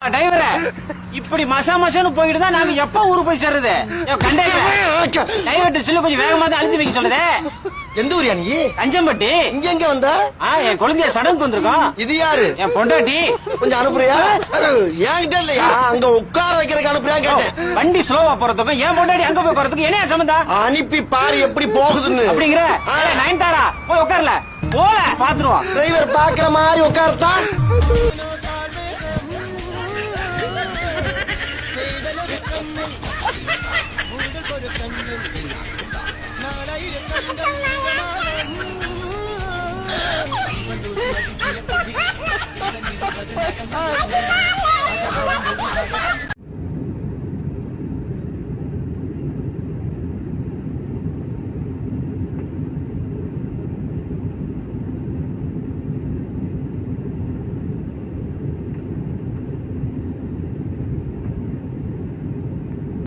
டிரைவர இப்படி மசா மசான்னு போயிட்டு தான் நாங்க எப்ப ஊருக்கு போய் சேர்றது? டிரைவர்ட்ட சொல்லி கொஞ்சம் வேகமா தான் அழுத்தி வைக்க சொல்லுதே. எந்த ஊரியா நீ? கஞ்சம்பட்டி. இங்க எங்க வந்த? என் குழந்தைய சடங்கு வந்திருக்கோம். இது யாரு? என் பொண்டாட்டி. கொஞ்சம் அனுப்புறியா? ஏன்கிட்ட இல்லையா? அங்க உட்கார வைக்கிறதுக்கு அனுப்புறியா கேட்டேன். வண்டி ஸ்லோவா போறதுக்கும் என் பொண்டாட்டி அங்க போய் போறதுக்கு என்ன சம்பந்தம்? அனுப்பி பாரு எப்படி போகுதுன்னு. அப்படிங்கிற நயன்தாரா போய் உட்கார்ல போல பாத்துருவோம். டிரைவர் பாக்குற மாதிரி உட்கார்த்தா I